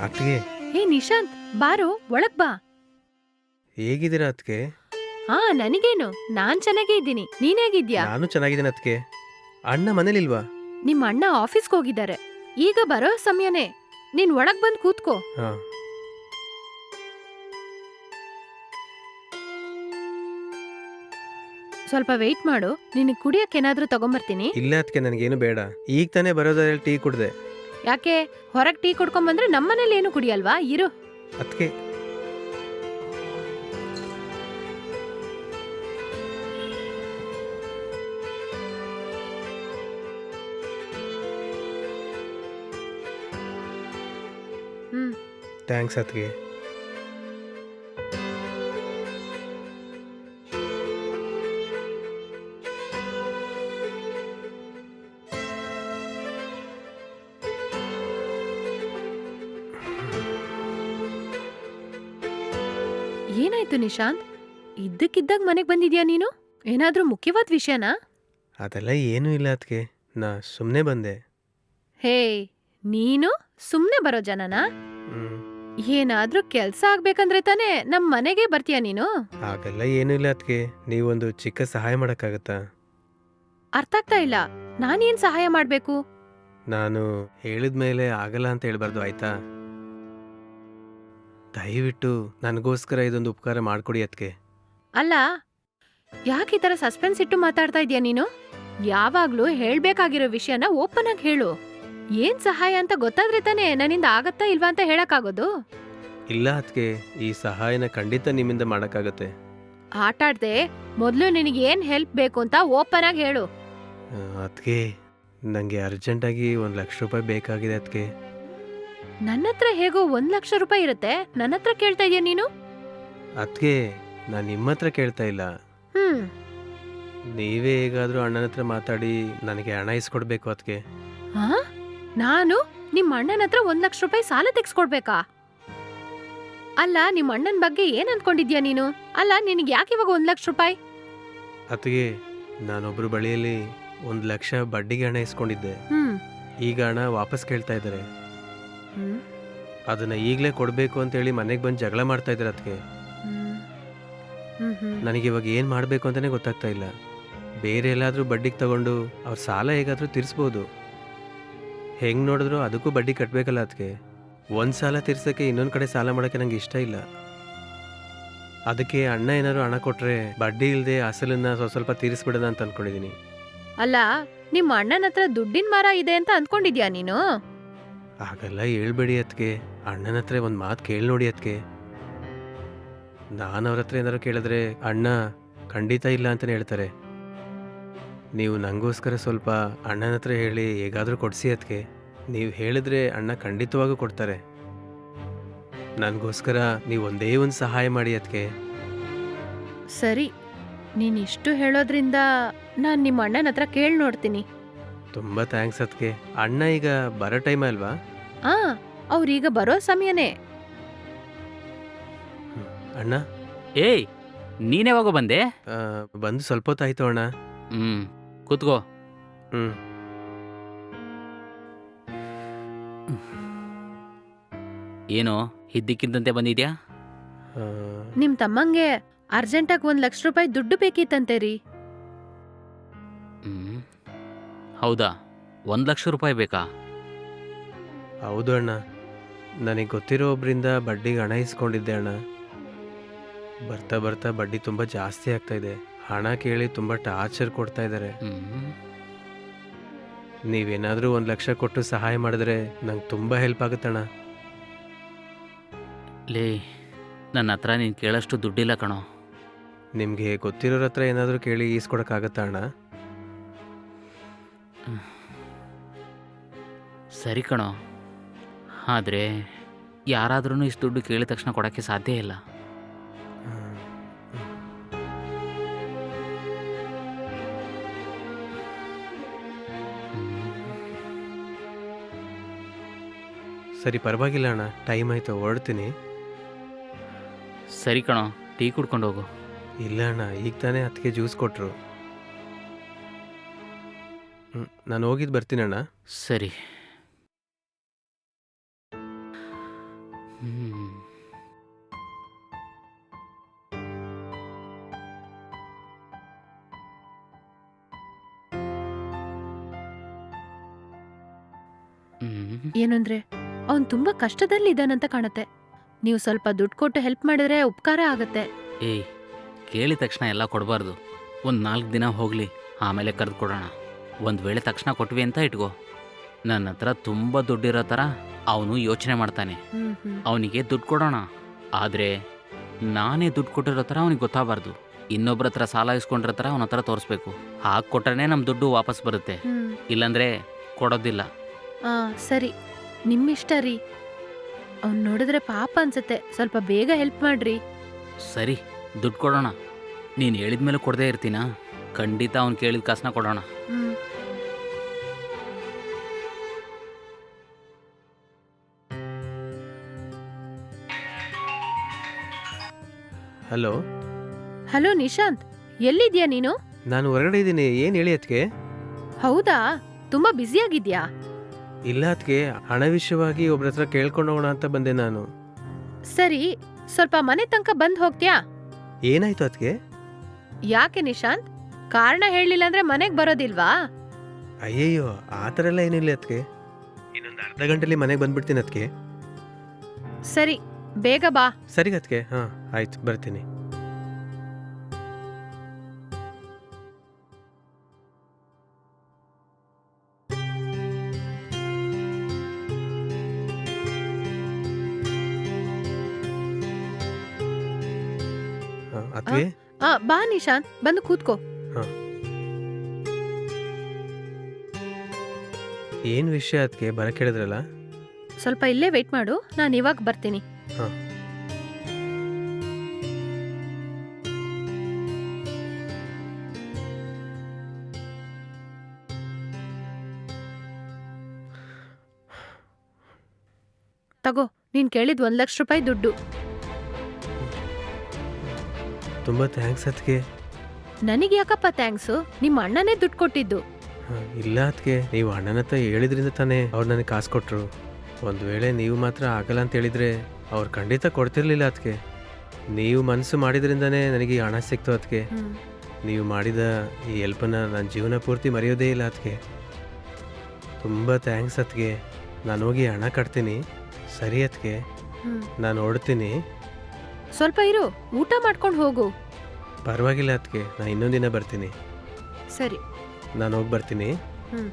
ಅತ್ತಿಗೆ ಹೇ ನಿಶಾಂತ್, ಬಾರೋ ಒಳಗ್ ಬಾ. ಹೇಗಿದ್ದೀರಾ ಅತ್ತಿಗೆ? ನನಗೇನು, ನಾನ್ ಚೆನ್ನಾಗೇ ಇದ್ದೀನಿ. ನೀನ್ ಹೇಗಿದ್ಯಾ? ನಾನು ಚೆನ್ನಾಗಿದ್ದೀನಿ ಅತ್ತಿಗೆ. ಅಣ್ಣ ಮನೇಲಿಲ್ವಾ? ನಿಮ್ ಅಣ್ಣ ಆಫೀಸ್ಗೆ ಹೋಗಿದ್ದಾರೆ. ಈಗ ಬರೋ ಸಮಯನೇ. ನೀನ್ ಒಳಗ್ ಬಂದ್ ಕೂತ್ಕೋ. ಹಾ. ಸ್ವಲ್ಪ ವೆಯ್ಟ್ ಮಾಡು, ನಿನಗ್ ಕುಡಿಯಕ್ ಏನಾದ್ರೂ ತಗೊಂಬರ್ತೀನಿ. ಇಲ್ಲ ಅತ್ತಿಗೆ, ನನಗೇನು ಬೇಡ. ಈಗ ತಾನೇ ಬರೋದ್ರಲ್ಲಿ ಟೀ ಕುಡ್ದೆ. ಯಾಕೆ, ಹೊರಗ್ ಟೀ ಕುಡ್ಕೊಂಬಂದ್ರೆ ನಮ್ಮನೇಲಿ ಏನು ಕುಡಿಯಲ್ವಾ? ಇರು. ಅತ್ತಿಗೆ ಹ್ಮ್. ಥ್ಯಾಂಕ್ಸ್ ಅತ್ತಿಗೆ. ಏನಾಯ್ತು ನಿಶಾಂತ್? ಇದ್ದಕ್ಕಿದ್ದಾಗ ಮನೆಗ್ ಬಂದಿದ್ಯಾ ನೀನು? ಏನಾದ್ರೂ ಮುಖ್ಯವಾದ ವಿಷಯನಾ? ಅದೆಲ್ಲ ಏನೂ ಇಲ್ಲ ಅತ್ತಿಗೆ, ನಾ ಸುಮ್ಮನೆ ಬಂದೆ. ಹೇ, ನೀನು ಸುಮ್ನೆ ಬರೋ ಜನನಾ? ಹ್ಮ್. ಏನಾದ್ರೂ ಕೆಲ್ಸ ಆಗ್ಬೇಕಂದ್ರೆ ತಾನೇ ನಮ್ ಮನೆಗೆ ಬರ್ತೀಯ ನೀನು? ಹಾಗೆಲ್ಲ ಏನೂ ಇಲ್ಲ ಅತ್ತಿಗೆ, ನೀವೊಂದು ಚಿಕ್ಕ ಸಹಾಯ ಮಾಡೋಕ್ಕಾಗತ್ತಾ? ಅರ್ಥ ಆಗ್ತಾ ಇಲ್ಲ. ನಾನೇನ್ ಸಹಾಯ ಮಾಡ್ಬೇಕು? ನಾನು ಹೇಳಿದ್ಮೇಲೆ ಆಗಲ್ಲ ಅಂತ ಹೇಳ್ಬಾರ್ದು, ಆಯ್ತಾ? ದಯವಿಟ್ಟು ನನಗೋಸ್ಕರ ಇದೊಂದು ಉಪಕಾರ ಮಾಡ್ಕೊಡಿ ಅತ್ತಿಗೆ. ಅಲ್ಲ, ಯಾಕೆ ಈ ತರ ಸಸ್ಪೆನ್ಸ್ ಇಟ್ಟು ಮಾತಾಡ್ತಾ ಇದ್ಯಾ ನೀನು? ಯಾವಾಗ್ಲೂ ಹೇಳ್ಬೇಕಾಗಿರೋ ವಿಷಯನ ಓಪನ್ ಆಗಿ ಹೇಳು. ಏನ್ ಸಹಾಯ ಅಂತ ಗೊತ್ತಾದ್ರೆ ತಾನೇ ನನ್ನಿಂದ ಆಗತ್ತಾ ಇಲ್ವಾ ಅಂತ ಹೇಳಕ್ಕಾಗೋದು. ಇಲ್ಲ ಅತ್ತಿಗೆ, ಈ ಸಹಾಯನ ಖಂಡಿತ ನಿಮ್ಮಿಂದ ಮಾಡೋಕ್ಕಾಗತ್ತೆ. ಆಟಾಡ್ದೆ ಮೊದ್ಲು ನಿನಗೆ ಏನ್ ಹೆಲ್ಪ್ ಬೇಕು ಅಂತ ಓಪನ್ ಆಗಿ ಹೇಳು. ಅತ್ತಿಗೆ, ನನಗೆ ಅರ್ಜೆಂಟಾಗಿ 1,00,000 ರೂಪಾಯಿ ಬೇಕಾಗಿದೆ ಅತ್ತಿಗೆ. ನನ್ನ ಹತ್ರ ಹೇಗೋ 1,00,000 ರೂಪಾಯಿ ಇರುತ್ತೆ, ನನ್ನ ಹತ್ರ ಕೇಳ್ತಾ ಇದೀಯ ನೀನು? ಅತ್ತಿಗೆ, ನಾನು ನಿಮ್ಮ ಹತ್ರ ಕೇಳ್ತಾ ಇಲ್ಲ. ಹ್ಮ್. ನೀವೇ ಹೇಗಾದ್ರೂ ಅಣ್ಣನ ಹತ್ರ ಮಾತಾಡಿ ನನಗೆ ಹಣ ಇಸ್ಕೊಡ್ಬೇಕು ಅತ್ತಿಗೆ. ಆ? ನಾನು ನಿಮ್ ಅಣ್ಣನ ಹತ್ರ 1,00,000 ರೂಪಾಯಿ ಸಾಲ ತೆಗ್ಸ್ಕೊಡ್ಬೇಕಾ? ಅಲ್ಲ, ನಿಮ್ ಅಣ್ಣನ್ ಬಗ್ಗೆ ಏನ್ ಅನ್ಕೊಂಡಿದ್ಯಾ ನೀನು? ಅಲ್ಲ, ನಿನಗೆ ಯಾಕೆ ಇವಾಗ 1,00,000 ರೂಪಾಯಿ? ಅತ್ತಿಗೆ, ನಾನೊಬ್ರು ಬಳಿಯಲ್ಲಿ 1,00,000 ಬಡ್ಡಿಗೆ ಹಣ ಇಸ್ಕೊಂಡಿದ್ದೆ. ಹ್ಮ್. ಈಗ ಹಣ ವಾಪಸ್ ಕೇಳ್ತಾ ಇದ್ದಾರೆ. ಹ್ಮ್. ಅದನ್ನ ಈಗಲೇ ಕೊಡಬೇಕು ಅಂತೇಳಿ ಮನೆಗೆ ಬಂದು ಜಗಳ ಮಾಡ್ತಾ ಇದ್ದಾರೆ ಅತ್ತಿಗೆ. ಹ್ಮ್. ಹ್ಮ್. ಹ್ಮ್. ನನಗೆ ಇವಾಗ ಏನು ಮಾಡಬೇಕು ಅಂತಲೇ ಗೊತ್ತಾಗ್ತಾ ಇಲ್ಲ. ಬೇರೆ ಎಲ್ಲಾದರೂ ಬಡ್ಡಿಗೆ ತಗೊಂಡು ಅವ್ರ ಸಾಲ ಹೇಗಾದರೂ ತೀರಿಸ್ಬೋದು. ಹೆಂಗೆ ನೋಡಿದ್ರು ಅದಕ್ಕೂ ಬಡ್ಡಿ ಕಟ್ಟಬೇಕಲ್ಲ ಅದಕ್ಕೆ. ಒಂದು ಸಾಲ ತೀರ್ಸೋಕ್ಕೆ ಇನ್ನೊಂದು ಕಡೆ ಸಾಲ ಮಾಡೋಕ್ಕೆ ನಂಗೆ ಇಷ್ಟ ಇಲ್ಲ. ಅದಕ್ಕೆ ಅಣ್ಣ ಏನಾದ್ರು ಹಣ ಕೊಟ್ಟರೆ ಬಡ್ಡಿ ಇಲ್ಲದೆ ಅಸಲನ್ನ ಸ್ವಲ್ಪ ತೀರಿಸ್ಬಿಡೋಣ ಅಂತ ಅಂದ್ಕೊಂಡಿದ್ದೀನಿ. ಅಲ್ಲ, ನಿಮ್ ಅಣ್ಣನ ಹತ್ರ ದುಡ್ಡಿನ ಮರ ಇದೆ ಅಂತ ಅಂದ್ಕೊಂಡಿದ್ಯಾ ನೀನು? ಹಾಗೆಲ್ಲ ಹೇಳ್ಬೇಡಿ ಅತ್ತಿಗೆ. ಅಣ್ಣನ ಹತ್ರ ಒಂದು ಮಾತು ಕೇಳಿ ನೋಡಿ ಅತ್ತಿಗೆ. ನಾನು ಅವ್ರ ಹತ್ರ ಏನಾದ್ರು ಕೇಳಿದ್ರೆ ಅಣ್ಣ ಖಂಡಿತ ಇಲ್ಲ ಅಂತಲೇ ಹೇಳ್ತಾರೆ. ನೀವು ನನಗೋಸ್ಕರ ಸ್ವಲ್ಪ ಅಣ್ಣನ ಹತ್ರ ಹೇಳಿ ಹೇಗಾದರೂ ಕೊಡಿಸಿ ಅತ್ತಿಗೆ. ನೀವು ಹೇಳಿದ್ರೆ ಅಣ್ಣ ಖಂಡಿತವಾಗೂ ಕೊಡ್ತಾರೆ. ನನಗೋಸ್ಕರ ನೀವು ಒಂದೇ ಒಂದು ಸಹಾಯ ಮಾಡಿ ಅತ್ತಿಗೆ. ಸರಿ, ನೀನ್ ಇಷ್ಟು ಹೇಳೋದ್ರಿಂದ ನಾನ್ ನಿಮ್ಮ ಅಣ್ಣನ ಹತ್ರ ಕೇಳಿ ನೋಡ್ತೀನಿ. ತುಂಬ ಥ್ಯಾಂಕ್ಸ್ ಅತ್ತಿಗೆ. ಅಣ್ಣ ಈಗ ಬರೋ ಟೈಮ್ ಅಲ್ವಾ? ಅವ್ರೀಗ ಬರೋ ಸಮಯನೇ. ಅಣ್ಣ, ಏಯ್, ನೀನ್ಯಾವಾಗ ಬಂದೆ? ಬಂದು ಸ್ವಲ್ಪ ಹೊತ್ತಾಯ್ತು ಅಣ್ಣ. ಕೂತ್ಕೋ. ಹ್ಞೂ. ಏನು ಇದ್ದಕ್ಕಿದ್ದಂತೆ ಬಂದಿದ್ಯಾ? ನಿಮ್ ತಮ್ಮಂಗೆ ಅರ್ಜೆಂಟಾಗಿ 1,00,000 ರೂಪಾಯಿ ದುಡ್ಡು ಬೇಕಿತ್ತಂತೆ ರೀ. ಹೌದಾ? 1,00,000 ರೂಪಾಯಿ ಬೇಕಾ? ಹೌದು ಅಣ್ಣ, ನನಗೆ ಗೊತ್ತಿರೋ ಒಬ್ಬರಿಂದ ಬಡ್ಡಿಗೆ ಹಣ ಇಸ್ಕೊಂಡಿದ್ದೆ ಅಣ್ಣ. ಬರ್ತಾ ಬರ್ತಾ ಬಡ್ಡಿ ತುಂಬ ಜಾಸ್ತಿ ಆಗ್ತಾ ಇದೆ. ಹಣ ಕೇಳಿ ತುಂಬ ಟಾರ್ಚರ್ ಕೊಡ್ತಾ ಇದ್ದಾರೆ. ನೀವೇನಾದರೂ 1,00,000 ಕೊಟ್ಟು ಸಹಾಯ ಮಾಡಿದ್ರೆ ನಂಗೆ ತುಂಬ ಹೆಲ್ಪ್ ಆಗುತ್ತಣ್ಣ. ಲೇ, ನನ್ನ ಹತ್ರ ನೀನು ಕೇಳೋಷ್ಟು ದುಡ್ಡಿಲ್ಲ ಕಣೋ. ನಿಮಗೆ ಗೊತ್ತಿರೋರ ಹತ್ರ ಏನಾದರೂ ಕೇಳಿ ಈಸ್ಕೊಡೋಕ್ಕಾಗತ್ತಾ ಅಣ್ಣ? ಸರಿ ಕಣೋ, ಆದರೆ ಯಾರಾದ್ರೂ ಇಷ್ಟು ದುಡ್ಡು ಕೇಳಿದ ತಕ್ಷಣ ಕೊಡೋಕ್ಕೆ ಸಾಧ್ಯ ಇಲ್ಲ. ಸರಿ, ಪರವಾಗಿಲ್ಲ ಅಣ್ಣ, ಟೈಮ್ ಆಯಿತು, ಹೊರಡ್ತೀನಿ. ಸರಿ ಕಣೋ, ಟೀ ಕುಡ್ಕೊಂಡು ಹೋಗು. ಇಲ್ಲ ಅಣ್ಣ, ಈಗ ತಾನೇ ಅದಕ್ಕೆ ಜ್ಯೂಸ್ ಕೊಟ್ಟರು. ನಾನು ಹೋಗಿದ್ದು ಬರ್ತೀನಿ ಅಣ್ಣ. ಸರಿ. ಏನಂದ್ರೆ ಅವ್ನ್ ತುಂಬಾ ಕಷ್ಟದಲ್ಲಿ ಇದ್ದಾನಂತ ಕಾಣತ್ತೆ. ನೀವು ಸ್ವಲ್ಪ ದುಡ್ಡು ಕೊಟ್ಟು ಹೆಲ್ಪ್ ಮಾಡಿದ್ರೆ ಉಪಕಾರ ಆಗತ್ತೆ. ಏಯ್, ಕೇಳಿದ ತಕ್ಷಣ ಎಲ್ಲ ಕೊಡಬಾರ್ದು. ಒಂದು 4 ದಿನ ಹೋಗಲಿ, ಆಮೇಲೆ ಕರೆದು ಕೊಡೋಣ. ಒಂದು ವೇಳೆ ತಕ್ಷಣ ಕೊಟ್ವಿ ಅಂತ ಇಟ್ಕೋ, ನನ್ನ ಹತ್ರ ತುಂಬ ದುಡ್ಡಿರೋ ಥರ ಅವನು ಯೋಚನೆ ಮಾಡ್ತಾನೆ. ಅವನಿಗೆ ದುಡ್ಡು ಕೊಡೋಣ, ಆದರೆ ನಾನೇ ದುಡ್ಡು ಕೊಟ್ಟಿರೋ ಥರ ಅವನಿಗೆ ಗೊತ್ತಾಗಬಾರ್ದು. ಇನ್ನೊಬ್ಬರ ಹತ್ರ ಸಾಲ ಇಸ್ಕೊಂಡಿರೋ ಥರ ಅವನ ಹತ್ರ ತೋರಿಸ್ಬೇಕು. ಹಾಗೆ ಕೊಟ್ರೆ ನಮ್ಮ ದುಡ್ಡು ವಾಪಸ್ ಬರುತ್ತೆ, ಇಲ್ಲಾಂದರೆ ಕೊಡೋದಿಲ್ಲ. ಸರಿ, ನಿಮ್ಮಿಷ್ಟ ರೀ. ಅವ್ನ್ ನೋಡಿದ್ರೆ ಪಾಪ ಅನ್ಸತ್ತೆ, ಸ್ವಲ್ಪ ಬೇಗ ಹೆಲ್ಪ್ ಮಾಡ್ರಿ. ಸರಿ, ದುಡ್ಡು ಕೊಡೋಣ. ನೀನು ಹೇಳಿದ ಮೇಲೆ ಕೊಡದೇ ಇರ್ತೀನಾ? ಖಂಡಿತ ಅವ್ನು ಕೇಳಿದ ಕಾಸನ್ನ ಕೊಡೋಣ. ಹಲೋ. ಹಲೋ ನಿಶಾಂತ್, ಎಲ್ಲಿದ್ಯಾ ನೀನು? ನಾನು ಹೊರಗಡೆ ಇದ್ದೀನಿ. ಏನು ಹೇಳಿ ಅದಕ್ಕೆ? ಹೌದಾ, ತುಂಬಾ ಬ್ಯುಸಿ ಆಗಿದ್ಯಾ? ಇಲ್ಲ ಅದಕ್ಕೆ, ಹಣ ವಿಷಯವಾಗಿ ಒಬ್ರ ಹತ್ರ ಕೇಳ್ಕೊಂಡು ಹೋಗೋಣ ಅಂತ ಬಂದೆ ನಾನು. ಸರಿ, ಸ್ವಲ್ಪ ಮನೆ ತನಕ ಬಂದ್ ಹೋಗ್ತ್ಯಾ? ಏನಾಯ್ತು ಅದಕ್ಕೆ? ಯಾಕೆ ನಿಶಾಂತ್, ಕಾರಣ ಹೇಳಿಲ್ಲ ಅಂದ್ರೆ ಮನೆಗ್ ಬರೋದಿಲ್ವಾ? ಅಯ್ಯಯ್ಯೋ, ಆ ಥರ ಎಲ್ಲ ಏನಿಲ್ಲ ಅದಕ್ಕೆ. ಇನ್ನೊಂದು ಅರ್ಧ ಗಂಟೆಲಿ ಮನೆಗೆ ಬಂದ್ಬಿಡ್ತೀನಿ ಅದಕ್ಕೆ. ಸರಿ, ಬೇಗ ಬಾ. ಸರಿ ಅದಕ್ಕೆ, ಹಾಂ ಆಯ್ತು, ಬರ್ತೀನಿ. ಅದಕ್ಕೆ ಬಾ ನಿಶಾಂತ್, ಬಂದು ಕೂತ್ಕೋ. ಏನ್ ವಿಷಯ ಅದಕ್ಕೆ ಬರಕ್ ಹೇಳಿದ್ರಲ್ಲ? ಸ್ವಲ್ಪ ಇಲ್ಲೇ ವೇಟ್ ಮಾಡು, ನಾನು ಇವಾಗ ಬರ್ತೀನಿ. ತಗೋ, ನೀನ್ ಕೇಳಿದ್ 1 ಲಕ್ಷ ರೂಪಾಯಿ ದುಡ್ಡು. ತುಂಬಾ ಥ್ಯಾಂಕ್ಸ್ ಅದಕ್ಕೆ. ನನಗೆ ಯಾಕಪ್ಪ ಥ್ಯಾಂಕ್ಸು? ನಿಮ್ಮ ಅಣ್ಣನೇ ದುಡ್ಡು ಕೊಟ್ಟಿದ್ದು. ಇಲ್ಲ ಅದಕ್ಕೆ, ನೀವು ಅಣ್ಣನ ಹತ್ರ ಹೇಳಿದ್ರಿಂದ ತಾನೇ ಅವ್ರು ನನಗೆ ಕಾಸು ಕೊಟ್ಟರು. ಒಂದು ವೇಳೆ ನೀವು ಮಾತ್ರ ಆಗಲ್ಲ ಅಂತ ಹೇಳಿದ್ರೆ ಅವ್ರು ಖಂಡಿತ ಕೊಡ್ತಿರ್ಲಿಲ್ಲ ಅದಕ್ಕೆ. ನೀವು ಮನಸ್ಸು ಮಾಡಿದ್ರಿಂದನೇ ನನಗೆ ಈ ಹಣ ಸಿಕ್ತು ಅದಕ್ಕೆ. ನೀವು ಮಾಡಿದ ಈ ಹೆಲ್ಪನ್ನು ನನ್ನ ಜೀವನ ಪೂರ್ತಿ ಮರೆಯೋದೇ ಇಲ್ಲ ಅದಕ್ಕೆ. ತುಂಬ ಥ್ಯಾಂಕ್ಸ್ ಅದಕ್ಕೆ. ನಾನು ಹೋಗಿ ಹಣ ಕಟ್ತೀನಿ. ಸರಿ ಅದಕ್ಕೆ, ನಾನು ಹೊರಡ್ತೀನಿ. ಸ್ವಲ್ಪ ಇರು, ಊಟ ಮಾಡ್ಕೊಂಡು ಹೋಗು. ಪರವಾಗಿಲ್ಲ ಅದಕ್ಕೆ, ನಾನು ಇನ್ನೊಂದು ದಿನ ಬರ್ತೀನಿ. ಸರಿ, ನಾನು ಹೋಗಿ ಬರ್ತೀನಿ. ಹ್ಮ್.